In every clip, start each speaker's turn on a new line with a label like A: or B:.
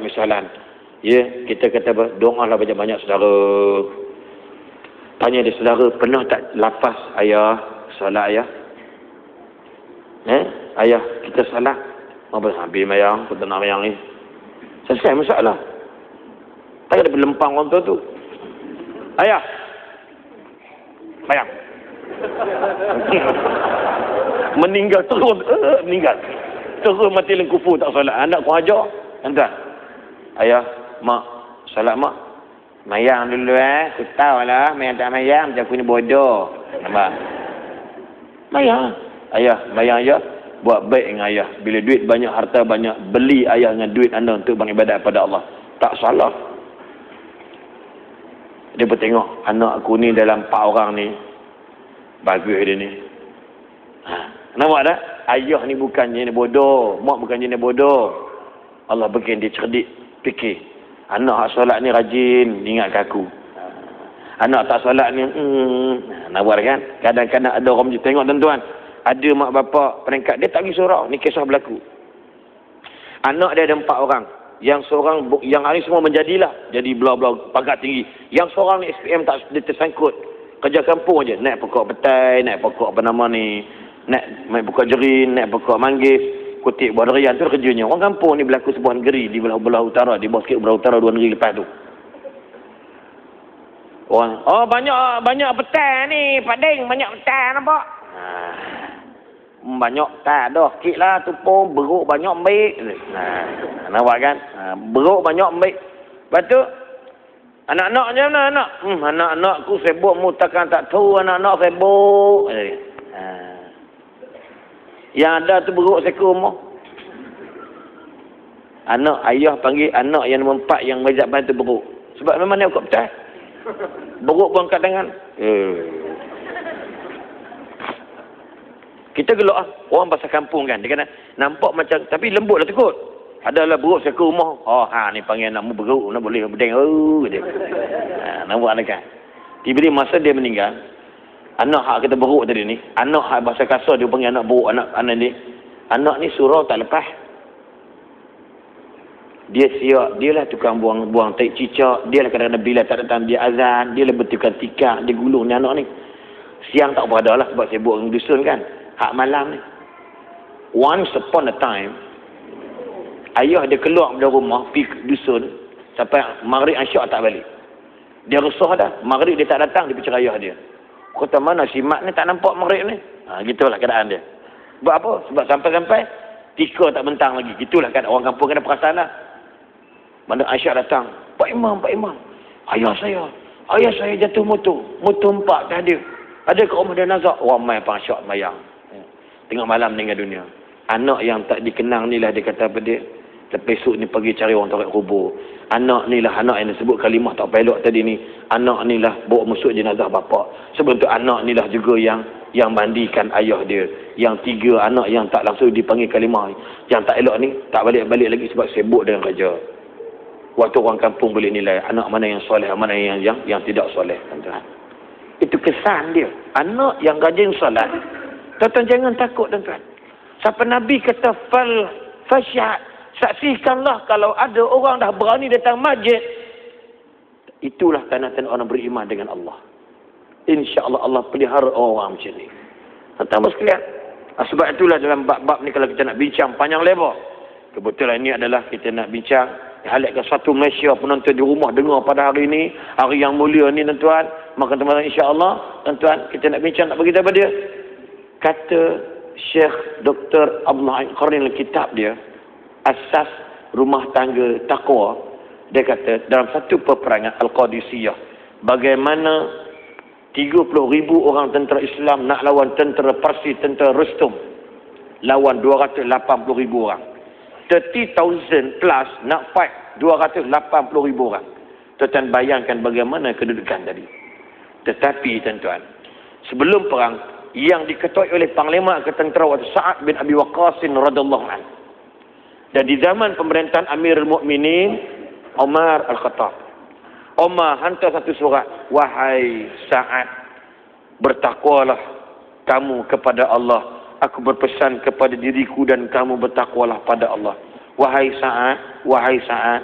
A: misalan. Ya, kita kata doalah banyak-banyak saudara. Tanya dia, saudara pernah tak lafaz ayah solat ayah? Ayah kita solat. Apa habis mayang, kita nak mayang ni. Selesai masalah. Tak ada berlempang orang tu. Ayah. Mayang. Meninggal terus, meninggal. Terus mati lengkufu tak solat. Anak ku ajar, tuan. Ayah, mak, solat mak. Mayang dulu aku tahu lah, mayang tak mayang macam aku ni bodoh. Nampak? Mayang. Ayah, mayang aja. Buat baik dengan ayah. Bila duit banyak, harta banyak, beli ayah dengan duit anda untuk beribadat pada Allah. Tak salah. Dia pun tengok, anak aku ni dalam 4 orang ni, bagus dia ni. Nampak tak? Ayah ni bukan jenis bodoh. Mak bukan jenis bodoh. Allah bikin dia cerdik. Fikir. Anak hak solat ni rajin. Ingat aku. Anak tak solat ni. Nampak kan? Kadang-kadang ada orang macam tengok tuan-tuan. Ada mak bapak peringkat. Dia tak pergi surau. Ni kisah berlaku. Anak dia ada 4 orang. Yang seorang, yang hari semua menjadilah. Jadi belah-belah pangkat tinggi. Yang seorang ni SPM tak dia tersangkut. Kerja kampung aja. Naik pokok petai. Naik pokok apa nama ni. Naik pokok jerin. Naik pokok manggis. Kutip buah durian. Itu kerjanya. Orang kampung ni berlaku sebuah negeri. Di belah utara. Di bawah sikit belah utara 2 negeri lepas tu. Orang. Oh banyak petai ni. Pak Ding. Banyak petai nampak. Banyak tak dah sikit lah tu pun beruk banyak baik. Nampak kan? Beruk banyak baik. Lepas tu anak-anak macam mana anak? Anak-anakku sibuk mu takkan tak tahu anak-anak sibuk. Yang ada tu beruk seekor mu. Anak ayah panggil anak yang nombor 4 yang majak bantu beruk. Sebab memang dia buka petai. Beruk pun angkat tangan. Kita gelak lah. Orang pasal kampung kan. Dia kata, nampak macam, tapi lembut lah tekut. Adalah beruk seekor rumah. Ni panggil anakmu beruk. Nak boleh berdeng. Dia. Nampak kan. Tiba-tiba masa dia meninggal, anak hak kita beruk tadi ni, anak hak bahasa kasar dia panggil anak beruk, anak ni. Anak ni surau tak lepas. Dia siap. Dia lah tukang buang tai cicak. Dia lah kadang-kadang bila tak datang dia azan. Dia lah betulkan tikar. Dia gulung ni anak ni. Siang tak berada lah sebab sibuk dengan dusun kan. Hak malam ni. Once upon a time, ayah dia keluar dari rumah, pergi dusun, sampai maghrib asyak tak balik. Dia resah dah. Maghrib dia tak datang, dia pergi ayah dia. Kata mana si mak ni tak nampak maghrib ni. Gitulah keadaan dia. Buat apa? Sebab sampai-sampai, tika tak bentang lagi. Gitulah keadaan orang kampung kena perasaan lah. Mana asyak datang. Pak Imam. Ayah saya jatuh motor 4 tak ada. Ada kat rumah dia nazak. Orang main pasyak mayang. Tengok malam meninggal dunia. Anak yang tak dikenang ni lah dia kata apa dia. Besok ni pergi cari orang tarik kubur. Anak ni lah anak yang disebut kalimah tak pelok tadi ni. Anak ni lah bawa masuk jenazah bapak. Sebab tu anak ni lah juga yang mandikan ayah dia. Yang 3 anak yang tak langsung dipanggil kalimah. Yang tak elok ni tak balik-balik lagi sebab sibuk dengan kerja. Waktu orang kampung boleh nilai anak mana yang soleh, mana yang tidak soleh. Tuan-tuan. Itu kesan dia. Anak yang rajin solat. Tuan-tuan jangan takut tuan-tuan. Sampai Nabi kata fasyad. Saksikanlah kalau ada orang dah berani datang masjid. Itulah tanda-tanda orang beriman dengan Allah. InsyaAllah Allah pelihara orang macam ni. Tuan-tuan sekalian. Sebab itulah dalam bab-bab ni kalau kita nak bincang panjang lebar. Kebetulan ini adalah kita nak bincang. Halatkan satu Malaysia penonton di rumah dengar pada hari ini. Hari yang mulia ni tuan-tuan. Maka teman-teman insyaAllah. Tuan-tuan kita nak bincang nak beritahu pada dia. Kata Syekh Dr. Abdullah Qarni kitab dia Asas Rumah Tangga Taqwa, dia kata dalam satu peperangan Al-Qadisiyah bagaimana 30,000 orang tentera Islam nak lawan tentera Parsi, tentera Rustum, lawan 280,000 orang. 30,000 plus nak fight 280,000 orang. Tuan-tuan bayangkan bagaimana kedudukan tadi. Tetapi tuan-tuan, sebelum perang yang diketuai oleh Panglima Ketentera waktu Sa'ad bin Abi Waqqas radhiyallahu anhu. Dan di zaman pemerintahan Amirul Mukminin Umar Al-Khattab. Umar hantar satu surat, wahai Sa'ad, bertakwalah kamu kepada Allah. Aku berpesan kepada diriku dan kamu bertakwalah pada Allah. Wahai Sa'ad,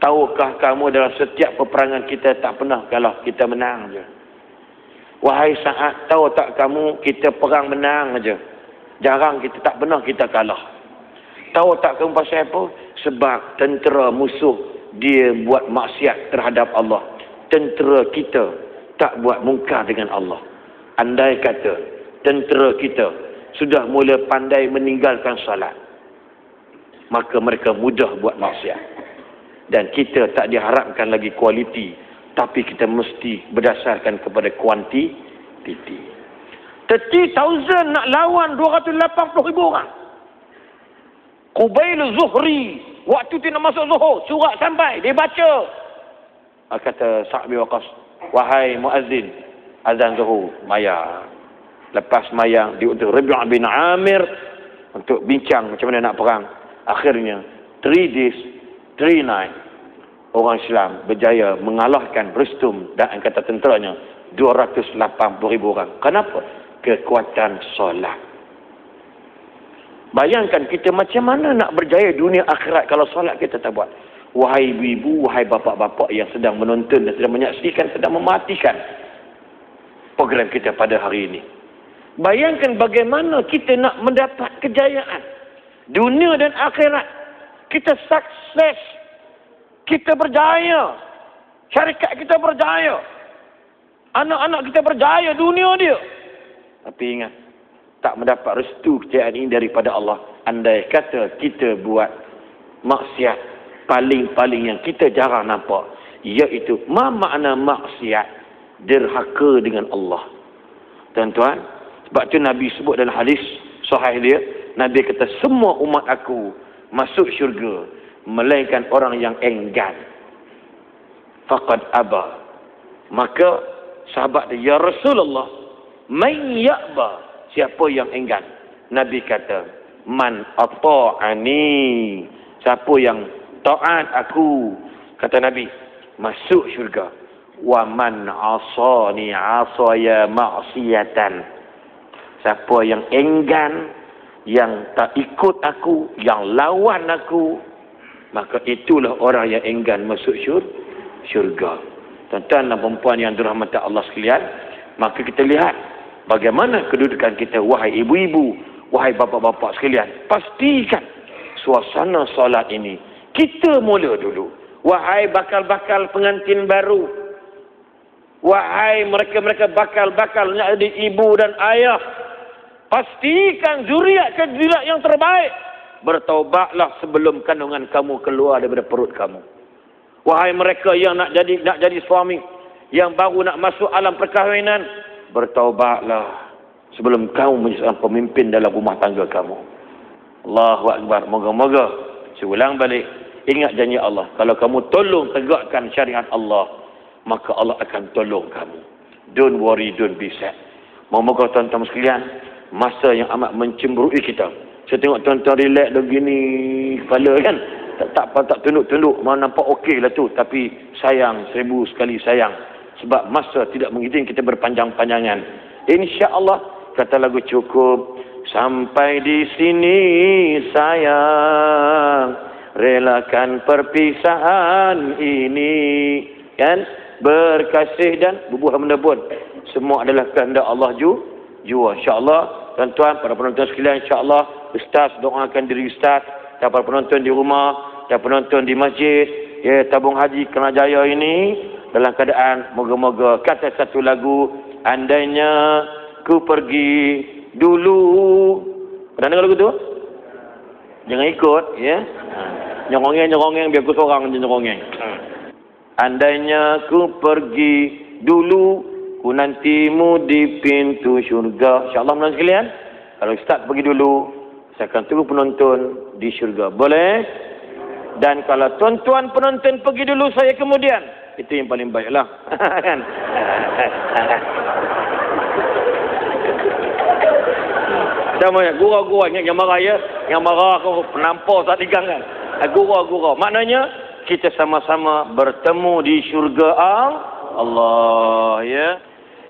A: Tahukah kamu dalam setiap peperangan kita tak pernah kalah, kita menang je. Wahai Sa'ad, tahu tak kamu kita perang menang je. Jarang kita, tak pernah kita kalah. Tahu tak kamu pasal apa? Sebab tentera musuh dia buat maksiat terhadap Allah. Tentera kita tak buat mungkar dengan Allah. Andai kata tentera kita sudah mula pandai meninggalkan salat, maka mereka mudah buat maksiat. Dan kita tak diharapkan lagi kualiti, tapi kita mesti berdasarkan kepada kuantiti. 30,000 nak lawan 280,000 orang. Qubail Zuhri, waktu tu nak masuk Zuhur, surat sampai, dia baca. Kata Sa'ad bin Waqqas, wahai muazzin, azan Zuhur, maya. Lepas mayang, diutus Rabi' bin Amir untuk bincang macam mana nak perang. Akhirnya, 3 days, 3 night, orang Islam berjaya mengalahkan Rustum dan angkatan tenteranya 280,000 orang. Kenapa? Kekuatan solat. Bayangkan kita macam mana nak berjaya dunia akhirat kalau solat kita tak buat. Wahai ibu-ibu, wahai bapa-bapa yang sedang menonton dan sedang menyaksikan, sedang mematikan program kita pada hari ini. Bayangkan bagaimana kita nak mendapat kejayaan dunia dan akhirat. Kita sukses, kita berjaya, syarikat kita berjaya, anak-anak kita berjaya, dunia dia. Tapi ingat, tak mendapat restu kejayaan ini daripada Allah. Andai kata kita buat maksiat paling-paling yang kita jarang nampak, iaitu makna maksiat derhaka dengan Allah. Tuan-tuan, sebab tu Nabi sebut dalam hadis sahih dia, Nabi kata semua umat aku masuk syurga melainkan orang yang enggan. Faqad aba. Maka sahabat dia, ya Rasulullah, man ya'ba, siapa yang enggan? Nabi kata, man ata'ani, siapa yang taat aku, kata Nabi, masuk syurga. Wa man asani asaya ma'siyatan, siapa yang enggan, yang tak ikut aku, yang lawan aku, maka itulah orang yang enggan masuk syurga. Tuan-tuan dan perempuan yang dirahmati Allah sekalian, maka kita lihat bagaimana kedudukan kita. Wahai ibu-ibu, wahai bapa-bapa sekalian, pastikan suasana solat ini kita mula dulu. Wahai bakal-bakal pengantin baru, wahai mereka-mereka bakal-bakal nak jadi ibu dan ayah, pastikan zuriat kedilat yang terbaik. Bertaubatlah sebelum kandungan kamu keluar daripada perut kamu. Wahai mereka yang nak jadi suami, yang baru nak masuk alam perkahwinan, bertaubatlah sebelum kamu menjadi seorang pemimpin dalam rumah tangga kamu. Allahu Akbar. Moga-moga seulang balik ingat janji Allah. Kalau kamu tolong tegakkan syariat Allah, maka Allah akan tolong kamu. Don't worry, don't be sad. Moga-moga tuan-tuan sekalian, masa yang amat mencemburui kita. Saya tengok tuan-tuan relax begini kepala kan. Tak tunduk-tunduk, mau nampak okey lah tu. Tapi sayang, 1000 sekali sayang. Sebab masa tidak mengizinkan kita berpanjang-panjangan. InsyaAllah, kata lagu cukup. Sampai di sini sayang, relakan perpisahan ini. Kan? Berkasih dan berbuah menebun. Semua adalah kehendak Allah jua. InsyaAllah, tuan-tuan, para penonton sekalian, insyaAllah, Ustaz doakan diri Ustaz dan para penonton di rumah dan penonton di masjid, ya, tabung haji Kerajaya ini dalam keadaan moga-moga kata satu lagu, andainya ku pergi dulu. Pernah dengar lagu tu? Jangan ikut, ya. Nyerongeng biar aku seorang je nyerongeng. Andainya ku pergi dulu, ku nantimu di pintu syurga. InsyaAllah menonton sekalian, kalau Ustaz pergi dulu, saya akan tunggu penonton di syurga. Boleh? Dan kalau tuan-tuan penonton pergi dulu, saya kemudian, itu yang paling baiklah. Kan? Sama ya, gurau-gurau ingat yang marah ya. Yang marah aku penampar tak digang kan. Gurau-gurau. Maknanya kita sama-sama bertemu di syurga Allah, ya.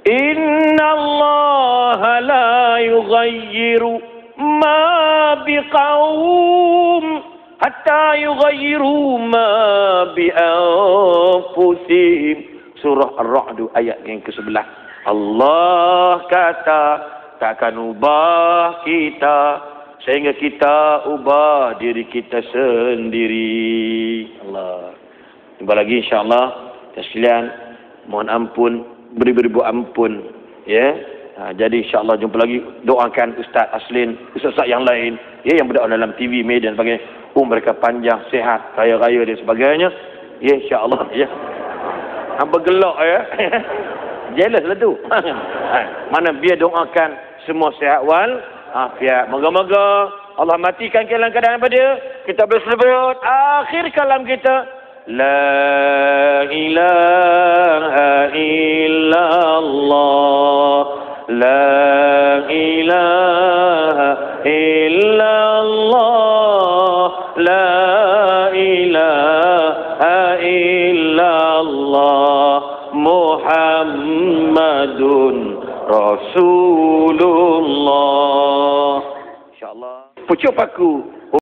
A: Inna Allah la yughayyiru ma biqaum hatta yughayyiru ma bi anfusihim. Surah Ar-Ra'd ayat yang ke-11. Allah kata, takkan ubah kita sehingga kita ubah diri kita sendiri. Allah. Jumpa lagi insya-Allah. Sekalian, mohon ampun, beribu-ribu ampun, ya. Jadi insya-Allah jumpa lagi. Doakan Ustaz Aslin, ustaz-ustaz yang lain, ya, yang berada dalam TV, media dan sebagainya. Mereka panjang, sehat, kaya-raya dan sebagainya. Ya insya-Allah, ya. Hamba gelak, ya. Jealous lah tu. Mana biar doakan semua sehat wal afiat. Moga-moga Allah matikan dalam keadaan apa dia. Kita boleh sebut akhir kalam kita, la ilaha illallah, la ilaha illallah, la ilaha illallah, Muhammadun Rasulullah. InsyaAllah. Pucuk paku.